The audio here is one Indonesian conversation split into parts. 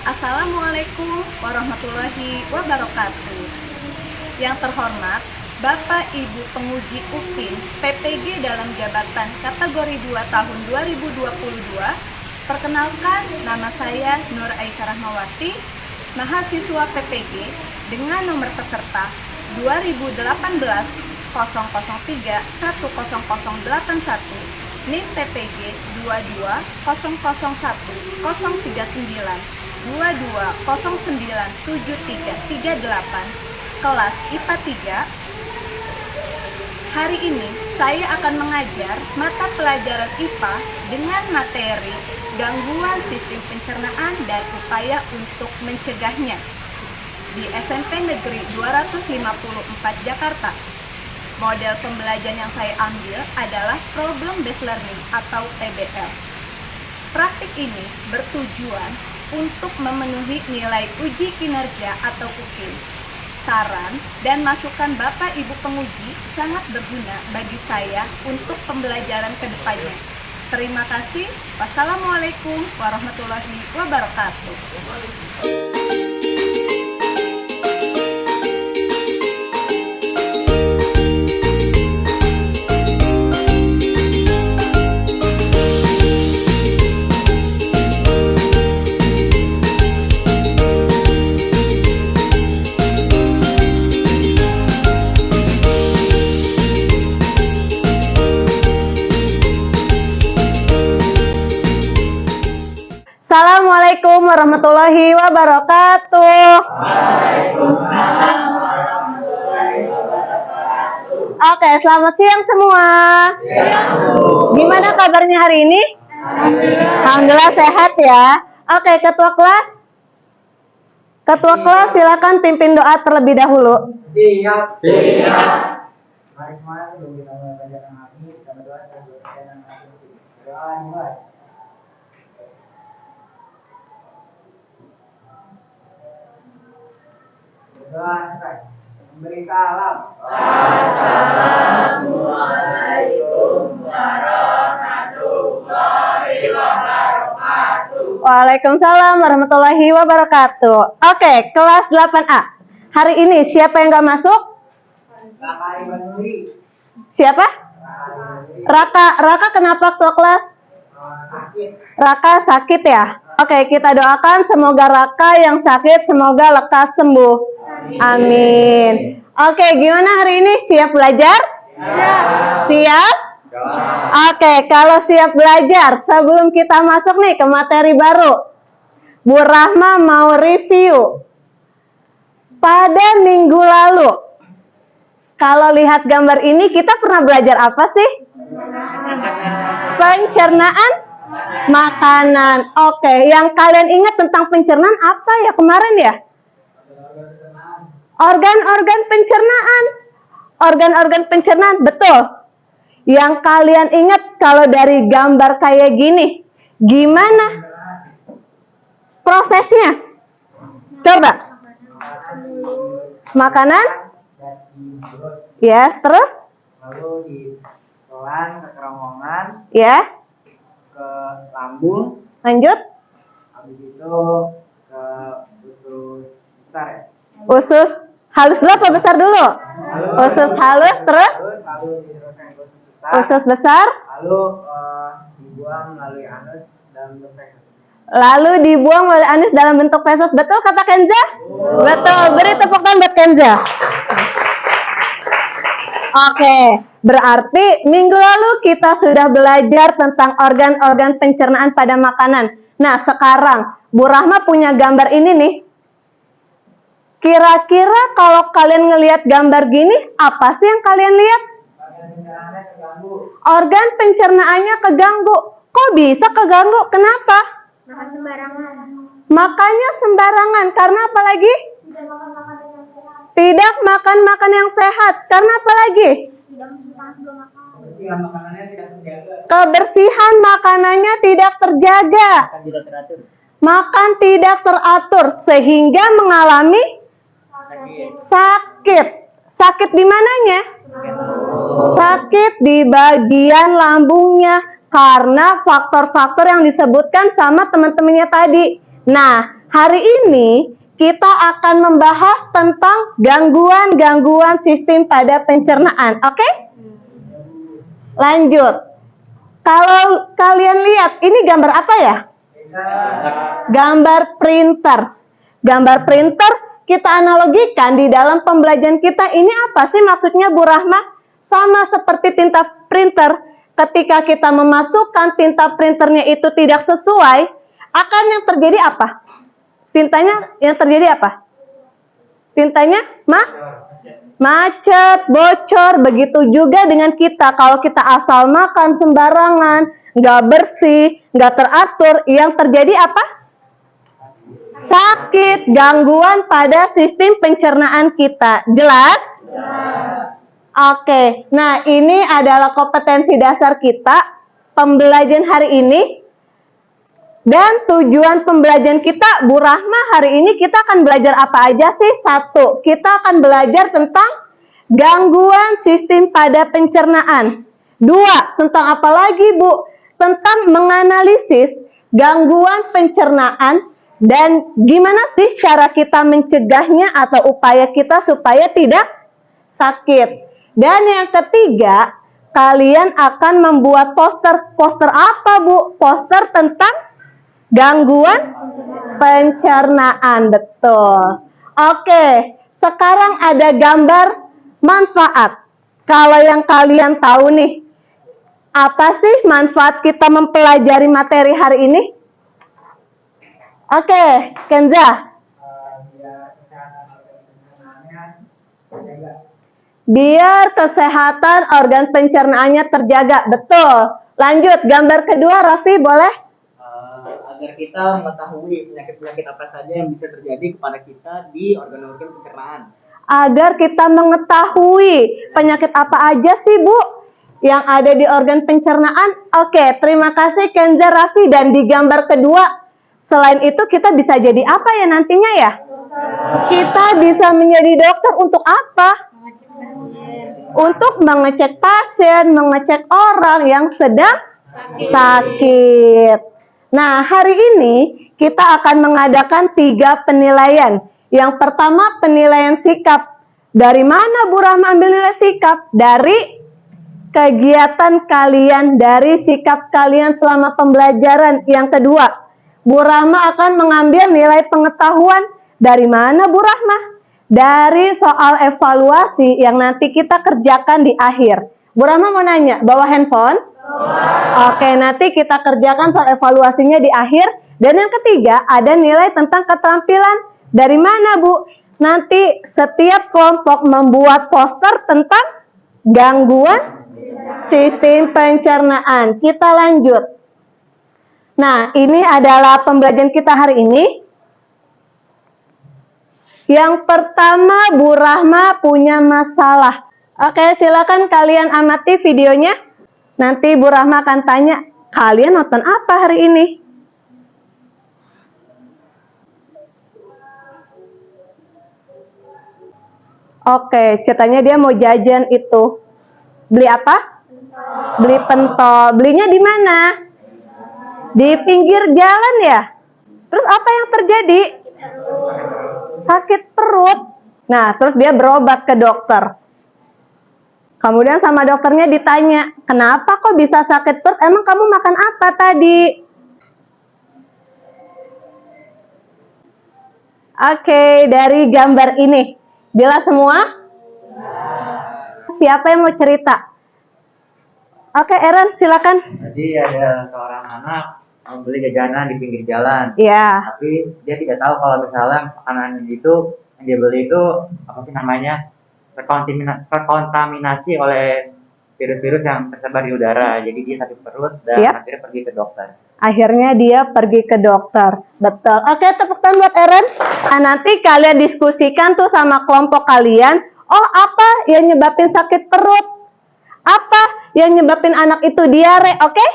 Assalamualaikum warahmatullahi wabarakatuh. Yang terhormat Bapak Ibu Penguji UPIN PPG dalam jabatan kategori 2 tahun 2022. Perkenalkan, nama saya Nur Aisyah Rahmawati, mahasiswa PPG dengan nomor peserta 2018 003 10081, NIM PPG 22001 039 kelas IPA 3. Hari ini saya akan mengajar mata pelajaran IPA dengan materi gangguan sistem pencernaan dan upaya untuk mencegahnya di SMP Negeri 254 Jakarta. Model pembelajaran yang saya ambil adalah Problem Based Learning atau PBL. Praktik ini bertujuan untuk memenuhi nilai uji kinerja atau UKIN. Saran dan masukan Bapak Ibu penguji sangat berguna bagi saya untuk pembelajaran kedepannya. Terima kasih. Wassalamualaikum warahmatullahi wabarakatuh. Assalamualaikum warahmatullahi wabarakatuh. Oke, selamat siang semua. Gimana kabarnya hari ini? Alhamdulillah sehat ya. Oke, ketua kelas. Ketua kelas silakan pimpin doa terlebih dahulu. Siap. Mari semuanya sebelum kita mulai pelajaran hari ini, kita berdoa dan doa dimulai. Berdoa selesai. Memberi salam. Assalamualaikum warahmatullahi wabarakatuh. Waalaikumsalam warahmatullahi wabarakatuh. Oke, kelas 8A. Hari ini siapa yang gak masuk? Kakak Iban Nuri. Siapa? Raka kenapa ketua kelas? Sakit. Raka sakit ya? Oke, kita doakan semoga Raka yang sakit semoga lekas sembuh. Amin. Oke, gimana hari ini? Siap belajar? Siap? Oke, kalau siap belajar, sebelum kita masuk nih ke materi baru, Bu Rahma mau review. Pada minggu lalu, kalau lihat gambar ini, kita pernah belajar apa sih? Pencernaan makanan. Oke, yang kalian ingat tentang pencernaan apa ya kemarin ya? Organ-organ pencernaan. Organ-organ pencernaan, betul. Yang kalian ingat kalau dari gambar kayak gini, gimana prosesnya? Coba. Makanan? Ya, terus? Lalu ditelan ke kerongkongan, Ya, ke lambung, lanjut. habis itu ke usus besar ya. Usus halus dulu apa besar dulu? Usus halus, terus? Lalu diteruskan ke usus besar. Usus besar, Lalu dibuang melalui anus dalam bentuk feses. lalu dibuang melalui anus dalam bentuk feses. Betul kata Kenza? Betul. Beri tepuk tangan buat Kenza. Oke, berarti minggu lalu kita sudah belajar tentang organ-organ pencernaan pada makanan. Nah, sekarang Bu Rahma punya gambar ini nih. Kira-kira kalau kalian ngelihat gambar gini, apa sih yang kalian lihat? Bagian pencernaannya terganggu. Organ pencernaannya keganggu. Kok bisa keganggu? Kenapa? Makan sembarangan. Makannya sembarangan. Karena apa lagi? Tidak makan makanan yang sehat. Tidak makan makan yang sehat. Karena apa lagi? Tidak makan sebelum makan. Kebersihan makanannya tidak terjaga. Kebersihan makanannya tidak terjaga. Akan tidak teratur. Makan tidak teratur sehingga mengalami sakit. Sakit di mananya? Sakit di bagian lambungnya karena faktor-faktor yang disebutkan sama teman-temannya tadi. Nah, Hari ini kita akan membahas tentang gangguan-gangguan sistem pada pencernaan. Oke? Lanjut. Kalau kalian lihat, ini gambar apa ya? Gambar printer. Gambar printer kita analogikan di dalam pembelajaran kita. Ini apa sih maksudnya, Bu Rahma? Sama seperti tinta printer. Ketika kita memasukkan tinta printernya itu tidak sesuai, akan yang terjadi apa? Tintanya yang terjadi apa? Tintanya macet, bocor. Begitu juga dengan kita. Kalau kita asal makan sembarangan, nggak bersih, nggak teratur, yang terjadi apa? Sakit, gangguan pada sistem pencernaan kita. Jelas? Oke, nah ini adalah kompetensi dasar kita pembelajaran hari ini. Dan tujuan pembelajaran kita, Bu Rahma, hari ini kita akan belajar apa aja sih? 1, kita akan belajar tentang gangguan sistem pada pencernaan. 2, tentang apa lagi, Bu? Tentang menganalisis gangguan pencernaan dan gimana sih cara kita mencegahnya atau upaya kita supaya tidak sakit. Dan yang ketiga, kalian akan membuat poster. Poster apa, Bu? Poster tentang gangguan pencernaan, betul. Oke, sekarang ada gambar manfaat. Kalau yang kalian tahu nih, apa sih manfaat kita mempelajari materi hari ini? Oke, Kenza. Biar kesehatan organ pencernaannya terjaga, betul. Lanjut, gambar kedua, Raffi, boleh? Agar kita mengetahui penyakit-penyakit apa saja yang bisa terjadi kepada kita di organ-organ pencernaan. Agar kita mengetahui penyakit apa aja sih, Bu, yang ada di organ pencernaan. Oke, terima kasih Kenza, Raffi. Dan di gambar kedua, selain itu kita bisa jadi apa ya nantinya ya? Kita bisa menjadi dokter untuk apa? Untuk mengecek pasien, mengecek orang yang sedang sakit. Nah, hari ini kita akan mengadakan 3 penilaian. Yang pertama, penilaian sikap. Dari mana Bu Rahma ambil nilai sikap? Dari kegiatan kalian, dari sikap kalian selama pembelajaran. Yang kedua, Bu Rahma akan mengambil nilai pengetahuan. Dari mana Bu Rahma? Dari soal evaluasi yang nanti kita kerjakan di akhir. Bu Rahma mau nanya, bawa handphone? Oke, nanti kita kerjakan soal evaluasinya di akhir. Dan yang ketiga, ada nilai tentang keterampilan. Dari mana, Bu? Nanti setiap kelompok membuat poster tentang gangguan sistem pencernaan. Kita lanjut. Nah, ini adalah pembelajaran kita hari ini. Yang pertama, Bu Rahma punya masalah. Oke, silakan kalian amati videonya. Nanti Bu Rahma akan tanya, kalian nonton apa hari ini? Oke, ceritanya dia mau jajan itu. Beli apa? Beli pentol. Belinya di mana? Di pinggir jalan ya? Terus apa yang terjadi? Sakit perut. Nah, terus dia berobat ke dokter. Kemudian sama dokternya ditanya, kenapa kok bisa sakit perut? Emang kamu makan apa tadi? Oke, dari gambar ini. Jelas semua? Siapa yang mau cerita? Oke, Aaron, silakan. Jadi ada seorang anak membeli jajanan di pinggir jalan. Iya. Tapi dia tidak tahu kalau misalnya makanan itu yang dia beli itu apa sih namanya? Terkontaminasi oleh virus-virus yang tersebar di udara. Jadi dia sakit perut dan akhirnya pergi ke dokter. Akhirnya dia pergi ke dokter. Betul. Oke, tepuk tangan buat Eren. Nah, nanti kalian diskusikan tuh sama kelompok kalian. Oh, apa yang nyebabin sakit perut? Apa yang nyebabin anak itu diare? Oke?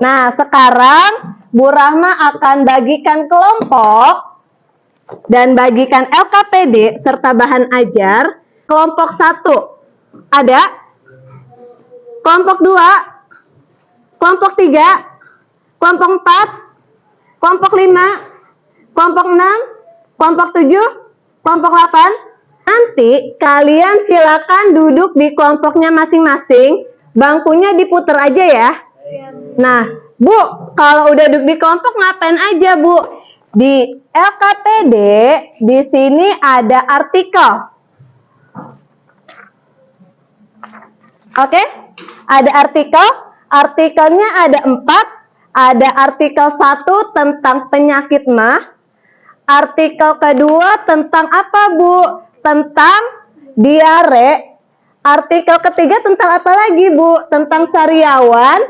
Nah, sekarang Bu Rahma akan bagikan kelompok dan bagikan LKPD serta bahan ajar. Kelompok 1 ada, kelompok 2, kelompok 3, kelompok 4, kelompok 5, Kelompok 6, kelompok 7, kelompok 8. Nanti kalian silakan duduk di kelompoknya masing-masing. Bangkunya diputer aja ya. Nah, Bu, kalau udah duduk di kelompok ngapain aja, Bu? Di LKPD, di sini ada artikel. Oke? Ada artikel. Artikelnya ada 4. Ada artikel 1 tentang penyakit mah. Artikel kedua tentang apa, Bu? Tentang diare. Artikel ketiga tentang apa lagi, Bu? Tentang sariawan.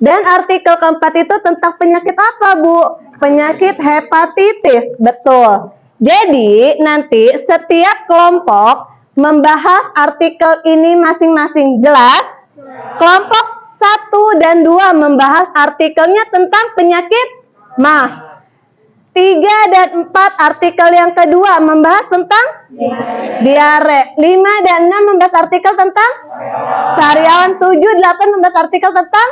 Dan artikel keempat itu tentang penyakit apa, Bu? Penyakit hepatitis. Betul. Jadi, nanti setiap kelompok membahas artikel ini masing-masing. Jelas? Kelompok 1 dan 2 membahas artikelnya tentang penyakit mah. 3 dan 4 artikel yang kedua membahas tentang diare. 5 dan 6 membahas artikel tentang sariawan. 7, 8 membahas artikel tentang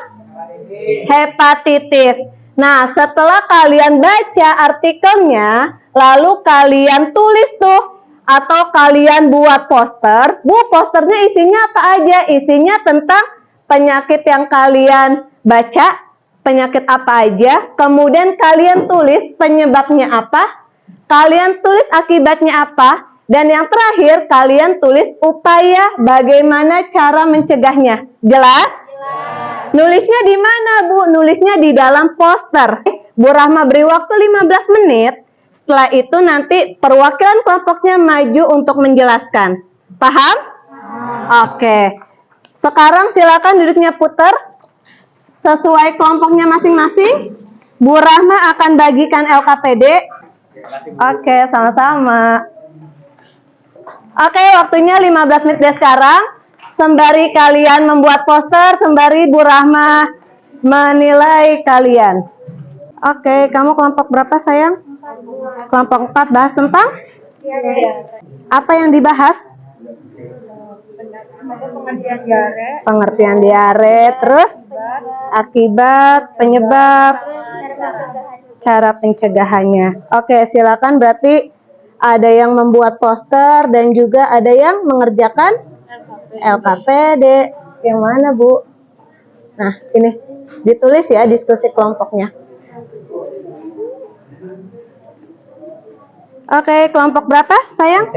hepatitis. Nah, setelah kalian baca artikelnya, lalu kalian tulis tuh, atau kalian buat poster. Bu, posternya isinya apa aja? Isinya tentang penyakit yang kalian baca, penyakit apa aja, kemudian kalian tulis penyebabnya apa, kalian tulis akibatnya apa, dan yang terakhir kalian tulis upaya bagaimana cara mencegahnya. Jelas? Nulisnya di mana, Bu? Nulisnya di dalam poster. Bu Rahma beri waktu 15 menit. Setelah itu nanti perwakilan kelompoknya maju untuk menjelaskan. Paham? Oke. Sekarang silakan duduknya putar sesuai kelompoknya masing-masing. Bu Rahma akan bagikan LKPD. Oke, sama-sama. Oke, waktunya 15 menit dari sekarang. Sembari kalian membuat poster, sembari Bu Rahma menilai kalian. Oke, kamu kelompok berapa, sayang? Kelompok 4 bahas tentang? Apa yang dibahas? Pengertian diare, Pengertian diare, terus akibat, penyebab, cara pencegahannya. Oke, silakan, berarti ada yang membuat poster dan juga ada yang mengerjakan LKPD. Yang mana, Bu? Nah, ini ditulis ya diskusi kelompoknya. Oke, kelompok berapa, sayang?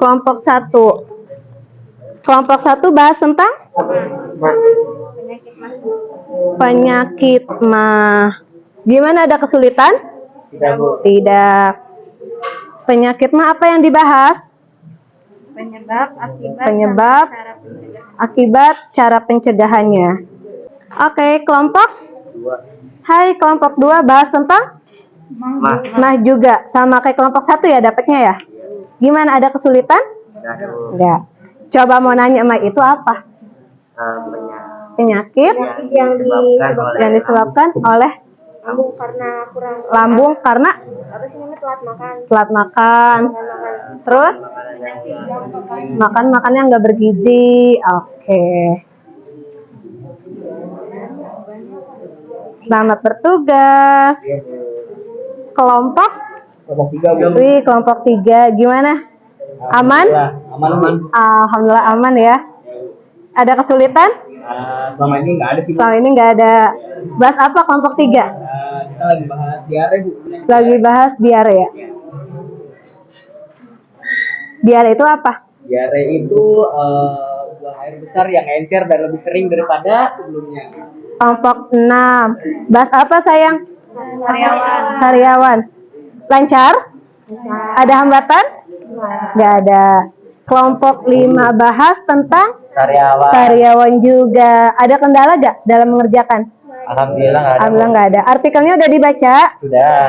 Kelompok 1. Kelompok 1 bahas tentang penyakit mah. Gimana, ada kesulitan? Tidak, Bu. Tidak. Penyakit mah apa yang dibahas? penyebab, Akibat, cara pencegahannya. Oke, kelompok? Hai, kelompok 2 bahas tentang? Nah juga, sama kayak kelompok 1 ya dapatnya ya? Gimana, ada kesulitan? Enggak. Coba mau nanya, Mai, itu apa? Penyakit yang disebabkan oleh lambung karena kurang lambung karena apa sih namanya telat makan. Terus makan yang nggak bergizi. Oke. Selamat bertugas. Kelompok? Kelompok 3, Bu. Wih, kelompok 3 gimana? Aman? Aman. Alhamdulillah aman ya. Ada kesulitan? Selama ini nggak ada sih, Bu. Soal ini nggak ada. Bahas apa kelompok 3? Kita lagi bahas diare, Bu. Lagi bahas diare ya? Diare itu apa? Diare itu buang air besar yang encer dan lebih sering daripada sebelumnya. Kelompok 6. Bahas apa, sayang? Sariawan. Lancar? Ada hambatan? Nggak ada. Kelompok 5 bahas tentang sariawan juga. Ada kendala nggak dalam mengerjakan? Alhamdulillah nggak ada. Alhamdulillah nggak ada. Artikelnya udah dibaca?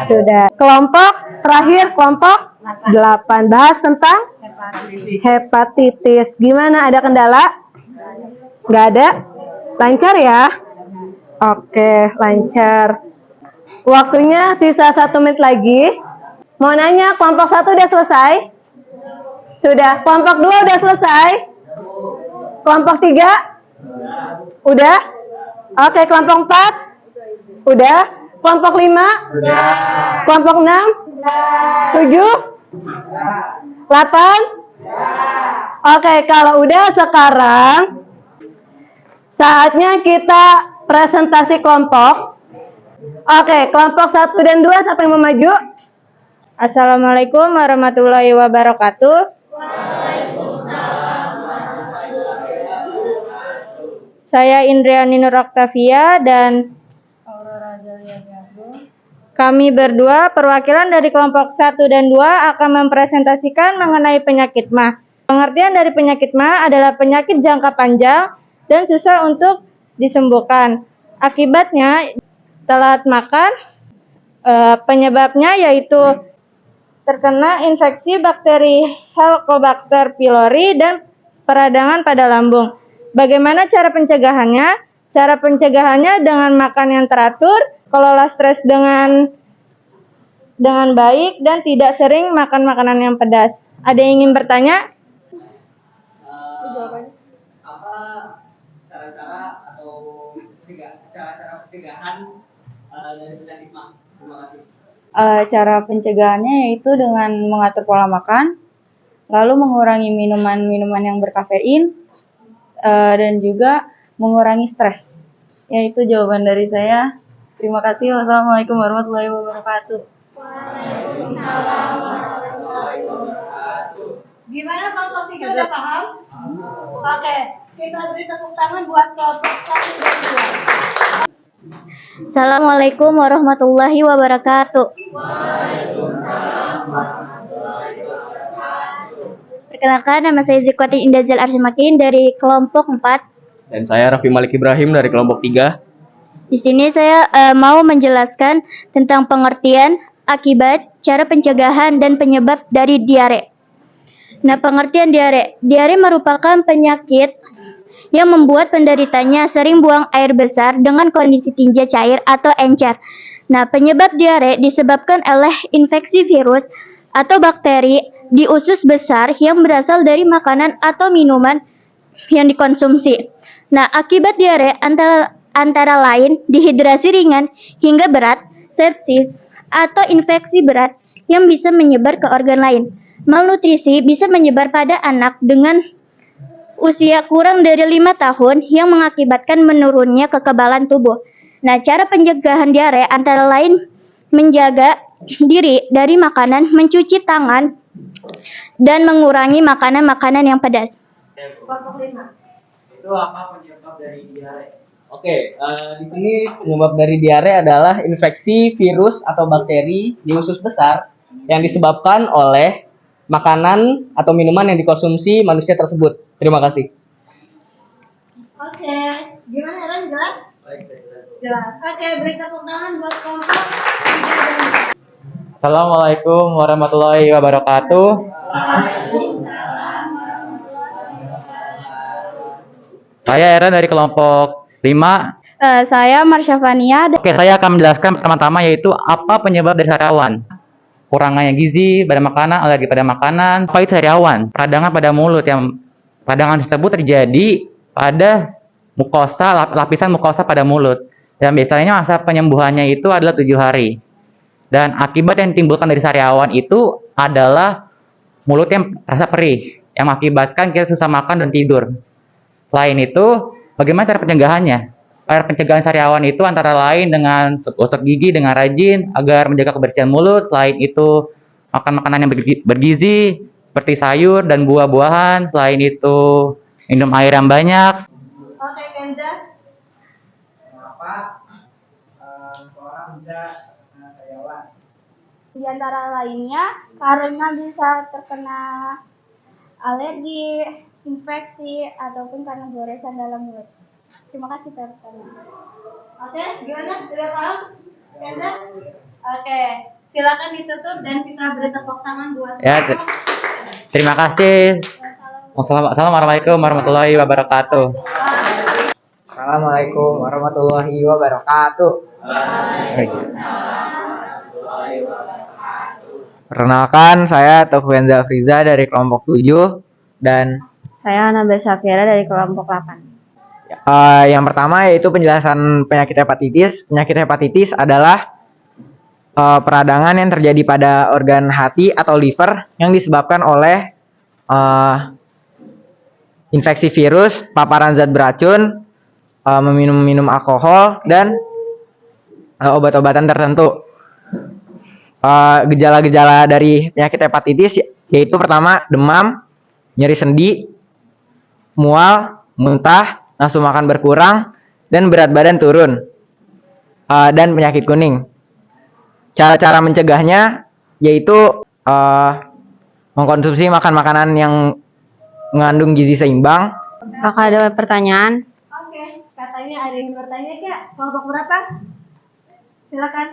Sudah. Kelompok terakhir, kelompok 8 bahas tentang hepatitis. Gimana, ada kendala? Nggak ada? Lancar ya? Oke, lancar. Waktunya sisa 1 menit lagi. Mau nanya, kelompok 1 udah selesai? Sudah. Kelompok 2 udah selesai? Kelompok 3? Udah? Oke, kelompok 4? Udah? Kelompok 5? Udah. Kelompok 6? 7? 8? Oke, kalau udah sekarang saatnya kita presentasi kelompok. Oke, kelompok 1 dan 2 siapa yang mau maju? Assalamualaikum warahmatullahi wabarakatuh. Saya Indriani Nur Oktavia dan kami berdua perwakilan dari kelompok 1 dan 2 akan mempresentasikan mengenai penyakit MAH. Pengertian dari penyakit MAH adalah penyakit jangka panjang dan susah untuk disembuhkan. Akibatnya telat makan, penyebabnya yaitu terkena infeksi bakteri Helicobacter pylori dan peradangan pada lambung. Bagaimana cara pencegahannya? Cara pencegahannya dengan makan yang teratur, kelola stres dengan baik, dan tidak sering makan makanan yang pedas. Ada yang ingin bertanya? Apa cara-cara atau cara pencegahan dari penyakit MAH? Terima kasih. Cara pencegahannya yaitu dengan mengatur pola makan, lalu mengurangi minuman-minuman yang berkafein, dan juga mengurangi stres. Yaitu jawaban dari saya. Terima kasih. Wassalamualaikum warahmatullahi wabarakatuh. Gimana kelompok 3 udah paham? Oke, kita beri tepuk tangan buat kelompok 1 dan 2. Assalamualaikum warahmatullahi wabarakatuh. Perkenalkan, nama saya Zikwati Indazal Arsimakin dari kelompok 4. Dan saya Raffi Malik Ibrahim dari kelompok 3. Di sini saya mau menjelaskan tentang pengertian, akibat, cara pencegahan, dan penyebab dari diare. Nah, pengertian diare. Diare merupakan penyakit yang membuat penderitanya sering buang air besar dengan kondisi tinja cair atau encer. Nah, penyebab diare disebabkan oleh infeksi virus atau bakteri di usus besar yang berasal dari makanan atau minuman yang dikonsumsi. Nah, akibat diare antara lain dehidrasi ringan hingga berat, sepsis, atau infeksi berat yang bisa menyebar ke organ lain. Malnutrisi bisa menyebar pada anak dengan usia kurang dari 5 tahun yang mengakibatkan menurunnya kekebalan tubuh. Nah, cara pencegahan diare antara lain menjaga diri dari makanan, mencuci tangan, dan mengurangi makanan-makanan yang pedas. Itu apa penyebab dari diare? Oke, di sini penyebab dari diare adalah infeksi virus atau bakteri di usus besar yang disebabkan oleh makanan atau minuman yang dikonsumsi manusia tersebut. Terima kasih. Oke, gimana Aaron, jelas? Baik, saya jelas. Jelas. Oke, beri tepuk tangan buat kelompok 3 dan 2. Assalamualaikum warahmatullahi wabarakatuh. Saya Aaron dari kelompok 5. Saya Marsyafania. Oke, saya akan menjelaskan pertama-tama yaitu apa penyebab dari sariawan. Kurangnya gizi pada makanan, alergi pada makanan, apa itu sariawan? Peradangan pada mulut yang peradangan tersebut terjadi pada mukosa, lapisan mukosa pada mulut. Dan biasanya masa penyembuhannya itu adalah 7 hari. Dan akibat yang ditimbulkan dari sariawan itu adalah mulut yang rasa perih, yang mengakibatkan kita susah makan dan tidur. Selain itu, bagaimana cara pencegahannya? Cara pencegahan sariawan itu antara lain dengan gosok gigi dengan rajin agar menjaga kebersihan mulut. Selain itu, makan makanan yang bergizi seperti sayur dan buah-buahan. Selain itu, minum air yang banyak. Oke, Kenza. Kenapa seorang bisa terkena sariawan? Di antara lainnya karena bisa terkena alergi, infeksi, ataupun karena goresan dalam mulut. Terima kasih teman-teman. Oke, gimana? Sudah paham? Kenza? Oke, silakan ditutup dan kita beri tepuk tangan buat Ya, terima kasih. Assalamualaikum warahmatullahi wabarakatuh. Assalamualaikum warahmatullahi wabarakatuh. Perkenalkan, saya Taufienza Friza dari kelompok 7 dan Saya Anabel Safira dari kelompok 8. yang pertama yaitu penjelasan penyakit hepatitis. Penyakit hepatitis adalah peradangan yang terjadi pada organ hati atau liver yang disebabkan oleh infeksi virus, paparan zat beracun, meminum alkohol, dan obat-obatan tertentu. Gejala-gejala dari penyakit hepatitis yaitu pertama demam, nyeri sendi, mual, muntah, nafsu makan berkurang, dan berat badan turun, dan penyakit kuning. Cara-cara mencegahnya yaitu mengkonsumsi makanan yang mengandung gizi seimbang. Apakah ada pertanyaan? Oke, katanya ada yang bertanya, Kak. Kelompok berapa? Silakan.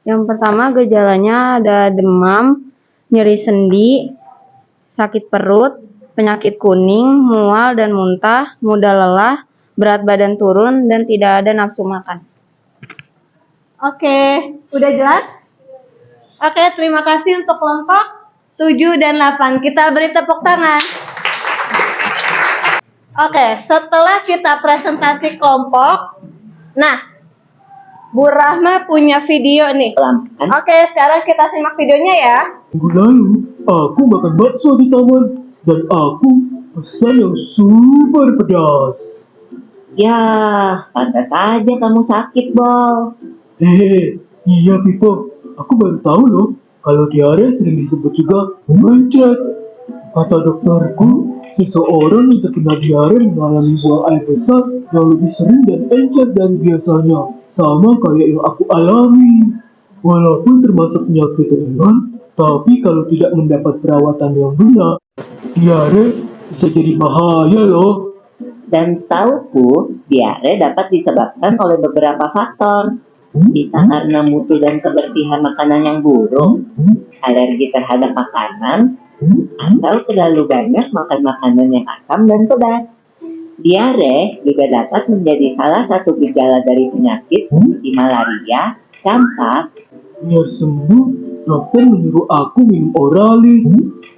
Yang pertama gejalanya ada demam, nyeri sendi, sakit perut, penyakit kuning, mual dan muntah, mudah lelah, berat badan turun, dan tidak ada nafsu makan. Oke, udah jelas? Oke, terima kasih untuk kelompok 7 dan 8. Kita beri tepuk tangan. Oke, setelah kita presentasi kelompok, nah, Bu Rahma punya video nih. Oke, sekarang kita simak videonya ya. Minggu lalu, aku makan bakso di taman dan aku pesan yang super pedas. Ya, pantas aja kamu sakit, Bol. Hehe, iya Pipo, aku baru tahu loh kalau diare sering disebut juga mencret. Kata dokterku, seseorang yang terkena diare mengalami buang air besar yang lebih sering dan encer dari biasanya, sama kayak yang aku alami. Walaupun termasuk penyakit ringan, tapi kalau tidak mendapat perawatan yang benar, diare bisa jadi bahaya loh. Dan setauku, diare dapat disebabkan oleh beberapa faktor. Bisa karena mutu dan kebersihan makanan yang buruk, alergi terhadap makanan, atau terlalu banyak makan makanan yang asam dan pedas. Diare juga dapat menjadi salah satu gejala dari penyakit seperti malaria, campak. Biar sembuh, dokter menyuruh aku minum Oralit.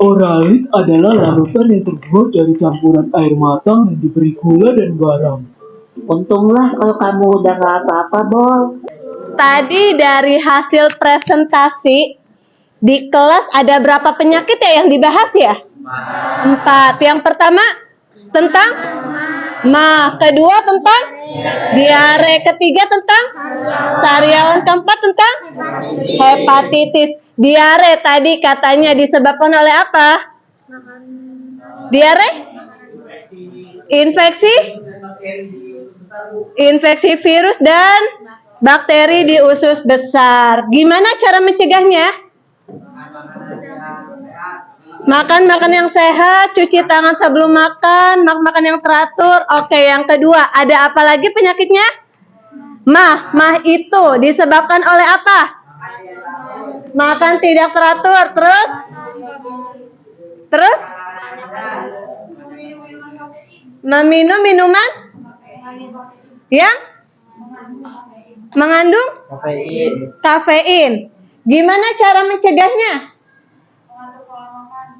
Oralit adalah larutan yang terbuat dari campuran air matang yang diberi gula dan garam. Untunglah kalau kamu udah gak apa-apa, Bol. Tadi dari hasil presentasi di kelas ada berapa penyakit ya yang dibahas ya? 4. Yang pertama tentang mah, kedua tentang diare, ketiga tentang sariawan, keempat tentang hepatitis. Diare tadi katanya disebabkan oleh apa? Diare? Infeksi virus dan bakteri di usus besar. Gimana cara mencegahnya? Makan yang sehat, cuci tangan sebelum makan, makan yang teratur. Oke, yang kedua, ada apa lagi penyakitnya? Mah itu disebabkan oleh apa? Makan tidak teratur. Terus? Meminum minuman yang mengandung kafein. Gimana cara mencegahnya?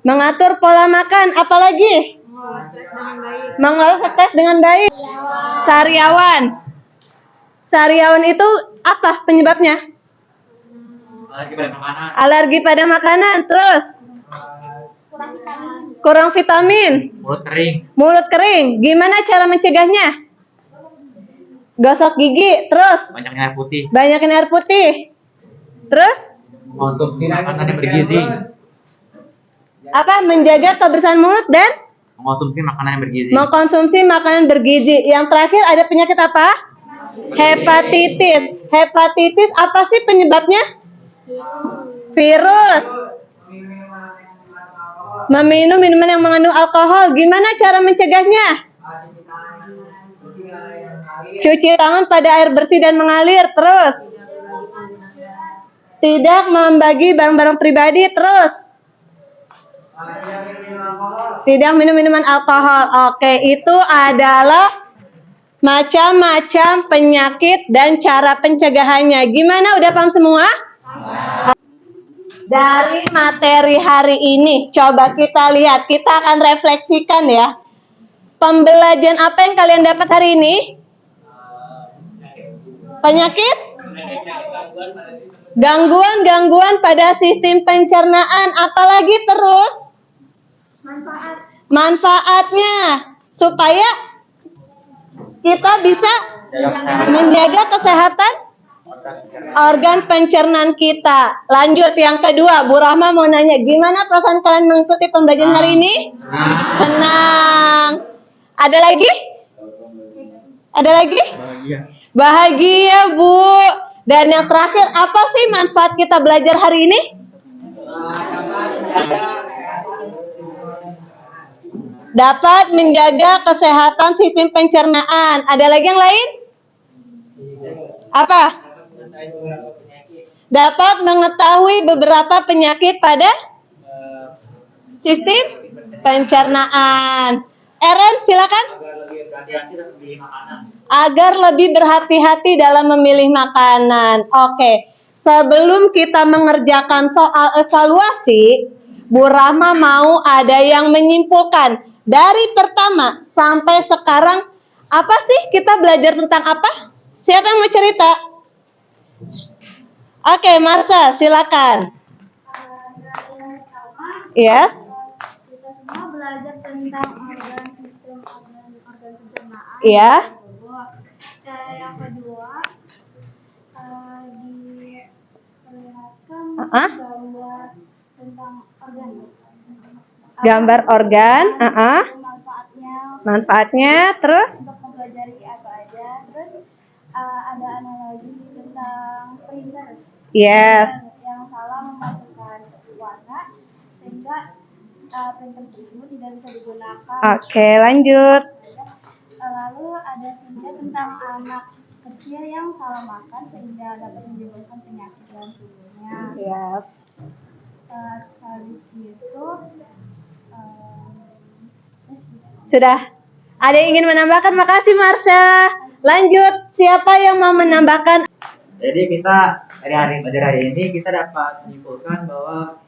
Mengatur pola makan. Apalagi? Mengelola stres dengan baik. Sariawan itu apa penyebabnya? Alergi pada makanan. Terus? Kurang vitamin. Mulut kering. Gimana cara mencegahnya? Gosok gigi. Terus? Banyakin air putih. Terus? Mengkonsumsi makanan yang bergizi. Apa? Menjaga kebersihan mulut dan mengkonsumsi makanan bergizi. Yang terakhir ada penyakit apa? Hepatitis. Hepatitis apa sih penyebabnya? Virus. Meminum minuman yang mengandung alkohol. Gimana cara mencegahnya? Cuci tangan pada air bersih dan mengalir. Terus? Tidak membagi barang-barang pribadi. Terus? Tidak minum minuman alkohol. Oke, itu adalah macam-macam penyakit dan cara pencegahannya. Gimana? Udah paham semua? Dari materi hari ini, coba kita lihat. Kita akan refleksikan ya. Pembelajaran apa yang kalian dapat hari ini? Penyakit? Gangguan-gangguan pada sistem pencernaan. Apalagi terus? Manfaatnya. Supaya kita bisa menjaga kesehatan organ pencernaan kita. Lanjut yang kedua, Bu Rahma mau nanya, gimana perasaan kalian mengikuti pembelajaran hari ini? Senang. Ada lagi? Ada lagi? Bahagia, Bu. Dan yang terakhir, apa sih manfaat kita belajar hari ini? Dapat menjaga kesehatan sistem pencernaan. Ada lagi yang lain? Apa? Dapat mengetahui beberapa penyakit pada sistem pencernaan. Eren, silakan. Agar lebih berhati-hati dalam memilih makanan. Oke. Sebelum kita mengerjakan soal evaluasi, Bu Rahma mau ada yang menyimpulkan. Dari pertama sampai sekarang, apa sih kita belajar tentang apa? Siapa yang mau cerita? Oke, Marsha, silakan. Yes. Kita semua belajar tentang organ sistem organ pencernaan. Iya. Yang kedua, diperlihatkan gambar tentang organ. Gambar organ, manfaatnya, terus? Untuk mempelajari apa aja. Terus ada analogi tentang printer. Yes. Yang salah memasukkan warna sehingga printer tersebut tidak bisa digunakan. Oke, lanjut. Lalu ada juga tentang anak kecil yang salah makan sehingga dapat menimbulkan penyakit dalam tubuhnya. Yes. Habis itu Sudah. Ada yang ingin menambahkan? Makasih, Marsha. Lanjut. Siapa yang mau menambahkan? Jadi kita dari hari ini kita dapat menyimpulkan bahwa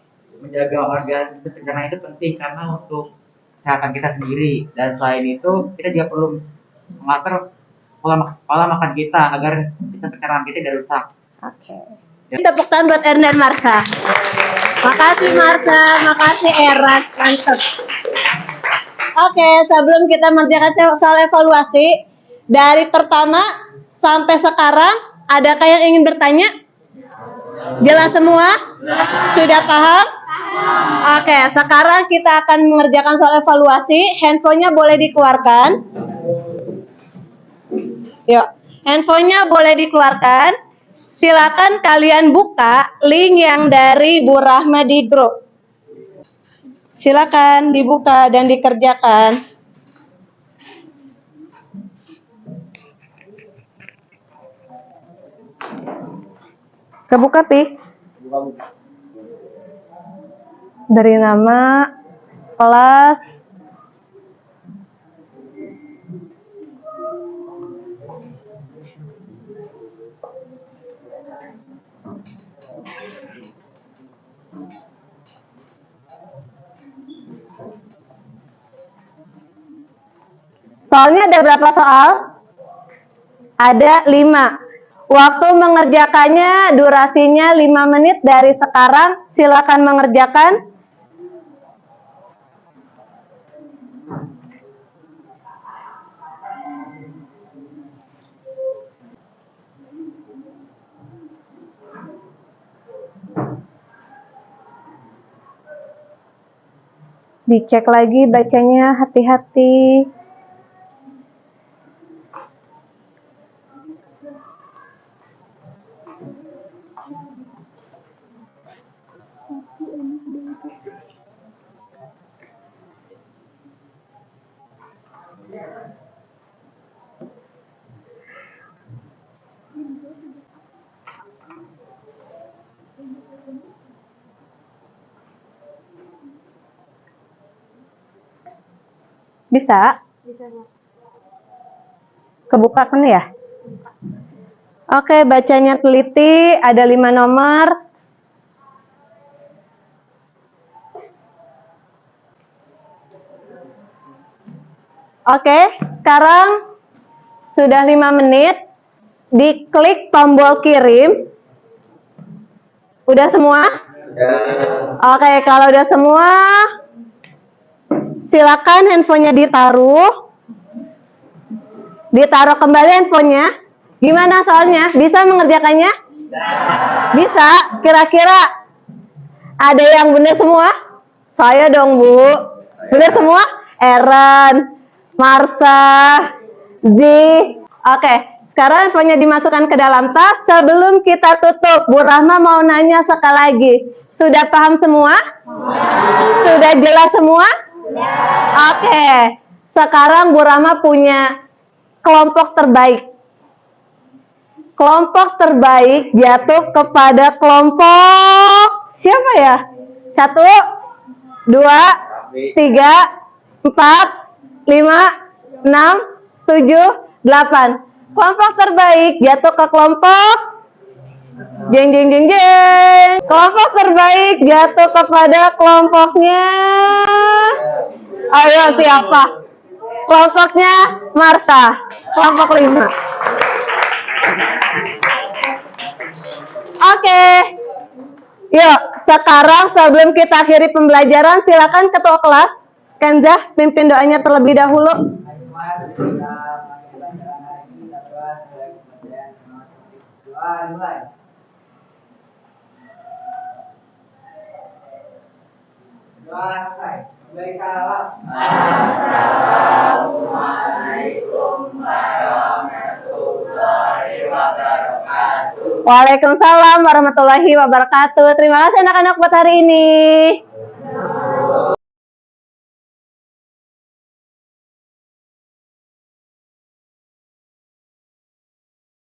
menjaga organ pencernaan itu penting karena untuk kesehatan kita sendiri, dan selain itu kita juga perlu mengatur pola makan kita agar sistem pencernaan kita tidak rusak. Oke. Tepuk tangan buat Eren dan Marsha. Makasih Marsha, makasih Eren. Mantap. Oke, sebelum kita mengerjakan soal evaluasi, dari pertama sampai sekarang, adakah yang ingin bertanya? Jelas semua? Sudah paham? Oke, sekarang kita akan mengerjakan soal evaluasi. Handphonenya boleh dikeluarkan. Yuk, handphonenya boleh dikeluarkan. Silakan kalian buka link yang dari Bu Rahma di grup. Silakan dibuka dan dikerjakan. Kebuka, Pi. Dari nama, kelas, soalnya ada berapa soal? Ada 5. Waktu mengerjakannya durasinya 5 menit dari sekarang. Silakan mengerjakan. Dicek lagi bacanya, hati-hati. Bisa? Kebuka kan ya? Oke, bacanya teliti, ada 5 nomor. Oke, sekarang sudah 5 menit. diklik tombol kirim. Udah semua? Oke, kalau udah semua, silakan handphonenya ditaruh. Ditaruh kembali handphonenya. Gimana soalnya? Bisa mengerjakannya? Bisa. Kira-kira ada yang benar semua? Saya dong, Bu. Benar semua? Eren, Marsa, Zi. Oke, sekarang handphonenya dimasukkan ke dalam tas. Sebelum kita tutup, Bu Rahma mau nanya sekali lagi. Sudah paham semua? Sudah jelas semua? Oke. Sekarang Bu Rahma punya kelompok terbaik. Kelompok terbaik jatuh kepada kelompok siapa ya? 1, 2, 3, 4, 5, 6, 7, 8. Kelompok terbaik jatuh ke kelompok jeng jeng jeng jeng. Kelompok terbaik jatuh kepada kelompoknya. Ayo siapa? Kelompoknya Marta. Kelompok 5. Oke. Yuk, sekarang sebelum kita akhiri pembelajaran, silakan ketua kelas Kenza pimpin doanya terlebih dahulu. Waalaikumsalam warahmatullahi wabarakatuh. Terima kasih anak-anak buat hari ini.